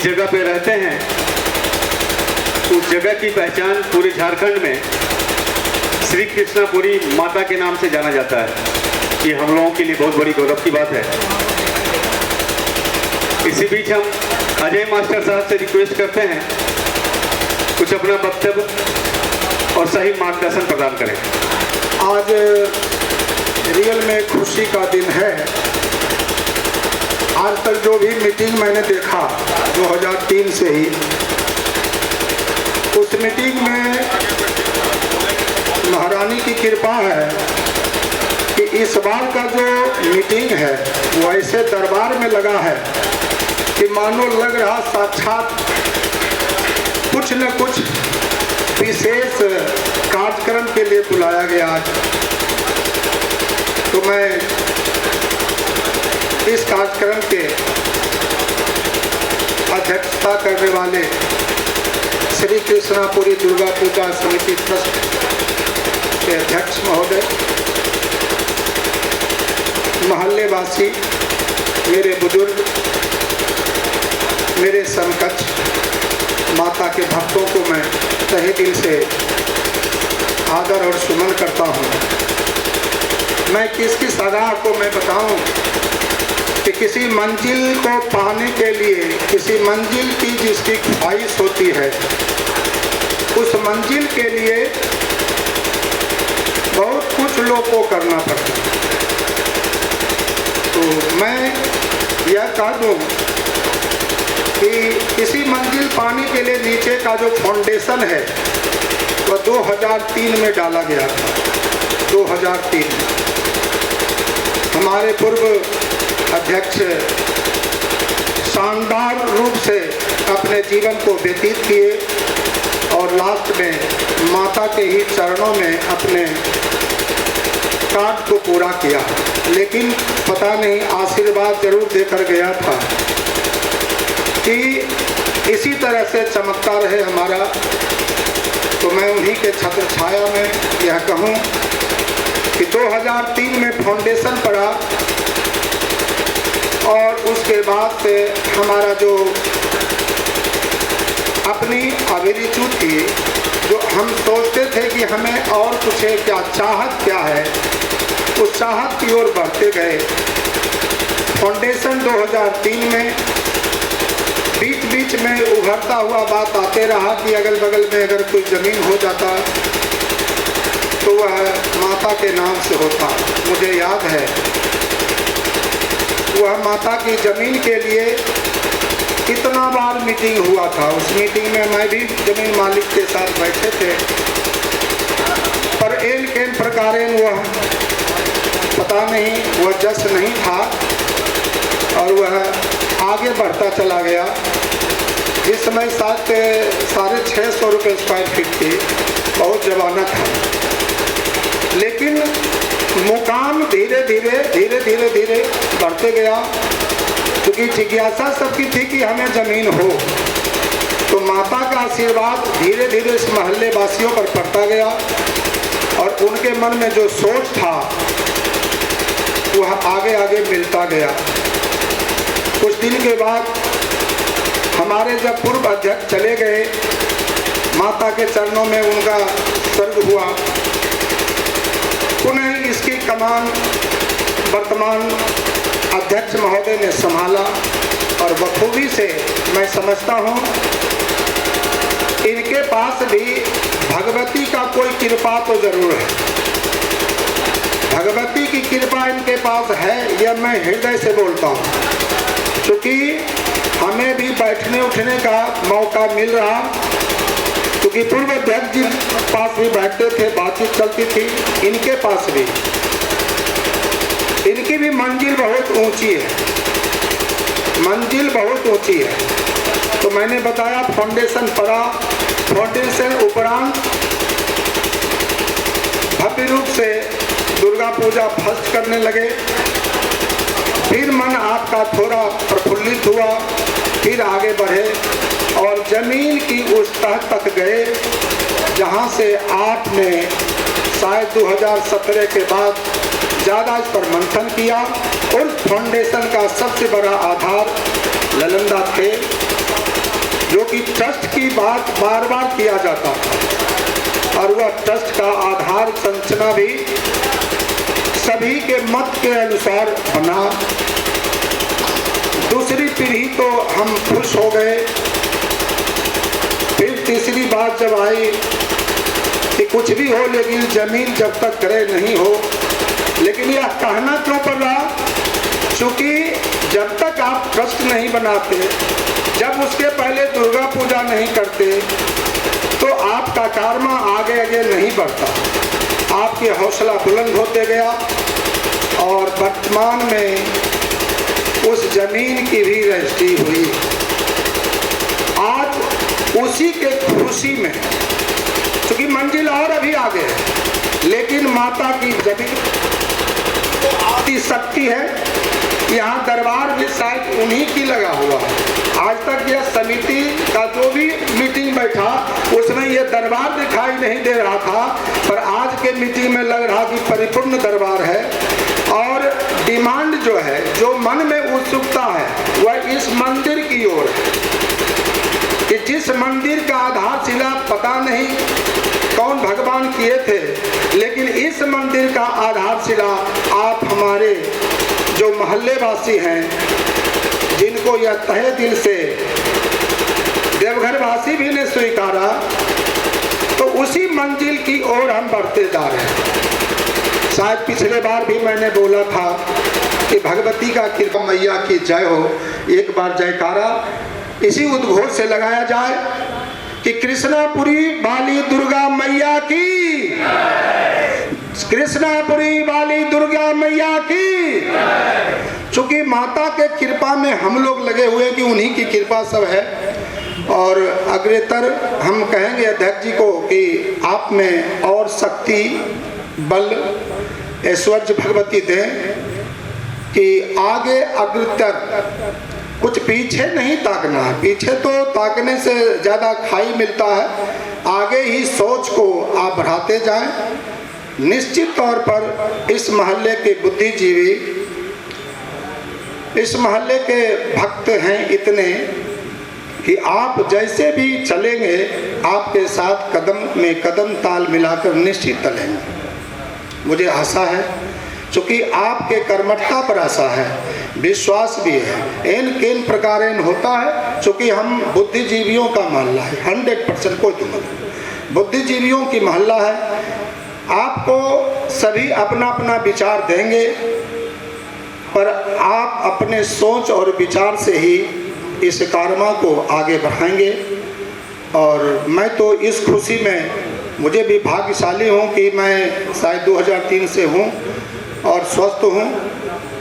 जगह पे रहते हैं उस जगह की पहचान पूरे झारखंड में श्री कृष्णापुरी माता के नाम से जाना जाता है। ये हम लोगों के लिए बहुत बड़ी गौरव की बात है। इसी बीच हम अजय मास्टर साहब से रिक्वेस्ट करते हैं कुछ अपना वक्तव्य और सही मार्गदर्शन प्रदान करें। आज रियल में खुशी का दिन है। आज तक जो भी मीटिंग मैंने देखा 2003 से ही, उस मीटिंग में महारानी की कृपा है कि इस बार का जो मीटिंग है वो ऐसे दरबार में लगा है कि मानो लग रहा साक्षात कुछ न कुछ विशेष कार्यक्रम के लिए बुलाया गया। आज तो मैं इस कार्यक्रम के अध्यक्षता करने वाले श्री कृष्णापुरी दुर्गा पूजा समिति ट्रस्ट के अध्यक्ष महोदय, मोहल्ले वासी, मेरे बुजुर्ग, मेरे समकक्ष माता के भक्तों को मैं तहे दिल से आदर और सुमन करता हूँ। मैं किसकी सलाह को मैं बताऊँ कि किसी मंजिल को पाने के लिए, किसी मंजिल की जिसकी ख्वाहिश होती है, उस मंजिल के लिए बहुत कुछ लोग को करना पड़ता है। तो मैं यह कह दूँ कि किसी मंजिल पाने के लिए नीचे का जो फाउंडेशन है वह 2003 में डाला गया था। 2003 हमारे पूर्व अध्यक्ष शानदार रूप से अपने जीवन को व्यतीत किए और लास्ट में माता के ही चरणों में अपने कार्य को पूरा किया। लेकिन पता नहीं आशीर्वाद जरूर देकर गया था कि इसी तरह से चमकता रहे हमारा। तो मैं उन्हीं के छत्र छाया में यह कहूँ कि 2003 में फाउंडेशन पड़ा और उसके बाद से हमारा जो अपनी अभिरुचि थी, जो हम सोचते थे कि हमें और कुछ है, क्या चाहत क्या है, उस चाहत की ओर बढ़ते गए। फाउंडेशन 2003 में बीच बीच में उभरता हुआ बात आते रहा कि अगल बगल में अगर कोई ज़मीन हो जाता तो वह माता के नाम से होता। मुझे याद है वह माता की ज़मीन के लिए कितना बार मीटिंग हुआ था। उस मीटिंग में मैं भी ज़मीन मालिक के साथ बैठे थे, पर एन केन प्रकारेण वह पता नहीं, वह जस नहीं था और वह आगे बढ़ता चला गया। इस समय 650 रुपये स्क्वायर फीट थी, बहुत जमाना था। लेकिन मुकाम धीरे धीरे बढ़ते गया, क्योंकि जिज्ञासा सबकी थी कि हमें ज़मीन हो। तो माता का आशीर्वाद धीरे धीरे इस मोहल्ले वासियों पर पड़ता गया और उनके मन में जो सोच था वह आगे आगे मिलता गया। कुछ दिन के बाद हमारे जब पूर्व अध्यक्ष चले गए, माता के चरणों में उनका स्वर्ग हुआ, पुनः इसकी कमान वर्तमान अध्यक्ष महोदय ने संभाला और बखूबी से मैं समझता हूँ इनके पास भी भगवती का कोई कृपा तो जरूर है। भगवती की कृपा इनके पास है, यह मैं हृदय से बोलता हूँ, क्योंकि हमें भी बैठने उठने का मौका मिल रहा, क्योंकि पूर्व अध्यक्ष जी पास भी बैठते थे, बातचीत चलती थी। इनके पास भी, इनकी भी मंजिल बहुत ऊंची है, मंजिल बहुत ऊंची है। तो मैंने बताया फाउंडेशन पड़ा, फाउंडेशन उपरांत भव्य रूप से दुर्गा पूजा फर्स्ट करने लगे। फिर मन आपका थोड़ा प्रफुल्लित हुआ, फिर आगे बढ़े और ज़मीन की उस तह तक गए जहां से आपने शायद 2017 के बाद ज़्यादा इस पर मंथन किया और फाउंडेशन का सबसे बड़ा आधार ललंदा थे। ट्रस्ट की बात बार बार किया जाता था और वह ट्रस्ट का आधार संरचना भी सभी के मत के अनुसार बना। दूसरी पीढ़ी तो हम खुश हो गए, फिर तीसरी बात जब आई कि कुछ भी हो लेकिन जमीन जब तक क्रय नहीं हो। लेकिन यह कहना क्यों पड़ रहा, क्योंकि जब तक आप ट्रस्ट नहीं बनाते, जब उसके पहले दुर्गा पूजा नहीं करते, तो आपका कर्मा आगे आगे नहीं बढ़ता, आपके हौसला बुलंद होते गया और वर्तमान में उस जमीन की भी रजिस्ट्री हुई। आज उसी के खुशी में, क्योंकि मंजिल और अभी आगे है, लेकिन माता की जमीन तो आती शक्ति है। यहाँ दरबार भी शायद उन्हीं की लगा हुआ है। आज तक यह समिति का जो भी मीटिंग बैठा उसमें यह दरबार दिखाई नहीं दे रहा था, पर आज के मीटिंग में लग रहा कि परिपूर्ण दरबार है। और डिमांड जो है, जो मन में उत्सुकता है, वह इस मंदिर की ओर है कि जिस मंदिर का आधारशिला पता नहीं कौन भगवान किए थे, लेकिन इस मंदिर का आधारशिला आप हमारे जो मोहल्ले वासी हैं, जिनको यह तहे दिल से देवघर वासी भी ने स्वीकारा, तो उसी मंजिल की ओर हम बढ़ते जा रहे हैं। शायद पिछले बार भी मैंने बोला था कि भगवती का कृपा मैया की जय हो। एक बार जयकारा इसी उद्घोष से लगाया जाए कि कृष्णापुरी वाली दुर्गा मैया की, कृष्णापुरी वाली दुर्गा मैया की। चूंकि माता के कृपा में हम लोग लगे हुए कि उन्हीं की कृपा सब है। और अग्रेतर हम कहेंगे अध्यक्ष जी को कि आप में और शक्ति, बल, ऐश्वर्य भगवती दें कि आगे अग्रतर कुछ पीछे नहीं ताकना है। पीछे तो ताकने से ज़्यादा खाई मिलता है, आगे ही सोच को आप बढ़ाते जाएं। निश्चित तौर पर इस मोहल्ले के बुद्धिजीवी, इस मोहल्ले के भक्त हैं इतने कि आप जैसे भी चलेंगे आपके साथ कदम में कदम ताल मिलाकर निश्चित चलेंगे। मुझे आशा है, क्योंकि आपके कर्मठता पर आशा है, विश्वास भी है। एन केन प्रकारेण होता है, क्योंकि हम बुद्धिजीवियों का मोहल्ला है, 100% कोई तुम बुद्धिजीवियों की मोहल्ला है। आपको सभी अपना अपना विचार देंगे, पर आप अपने सोच और विचार से ही इस कर्मा को आगे बढ़ाएंगे। और मैं तो इस खुशी में, मुझे भी भाग्यशाली हूँ कि मैं शायद 2003 से हूँ और स्वस्थ हूँ।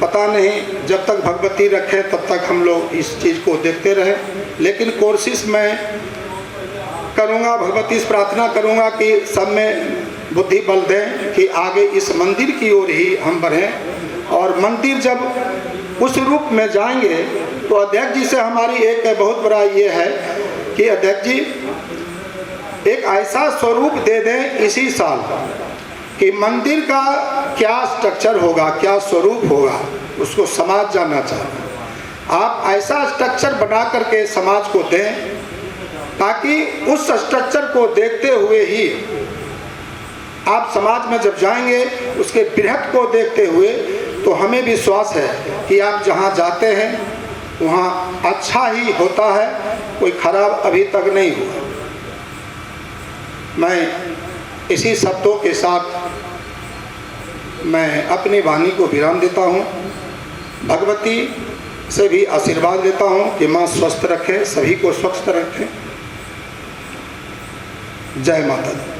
पता नहीं जब तक भगवती रखे तब तक हम लोग इस चीज़ को देखते रहे, लेकिन कोशिश मैं करूँगा, भगवती से प्रार्थना करूँगा कि सब में बुद्धि बल दें कि आगे इस मंदिर की ओर ही हम बढ़ें। और मंदिर जब उस रूप में जाएंगे तो अध्यक्ष जी से हमारी एक बहुत बड़ा ये है कि अध्यक्ष जी एक ऐसा स्वरूप दे दें इसी साल कि मंदिर का क्या स्ट्रक्चर होगा, क्या स्वरूप होगा, उसको समाज जानना चाहता। आप ऐसा स्ट्रक्चर बना करके समाज को दें ताकि उस स्ट्रक्चर को देखते हुए ही आप समाज में जब जाएंगे उसके बृहत को देखते हुए तो हमें विश्वास है कि आप जहाँ जाते हैं वहाँ अच्छा ही होता है, कोई खराब अभी तक नहीं हुआ। मैं इसी शब्दों के साथ मैं अपनी वाणी को विराम देता हूँ। भगवती से भी आशीर्वाद लेता हूँ कि माँ स्वस्थ रखे, सभी को स्वस्थ रखें। जय माता दी।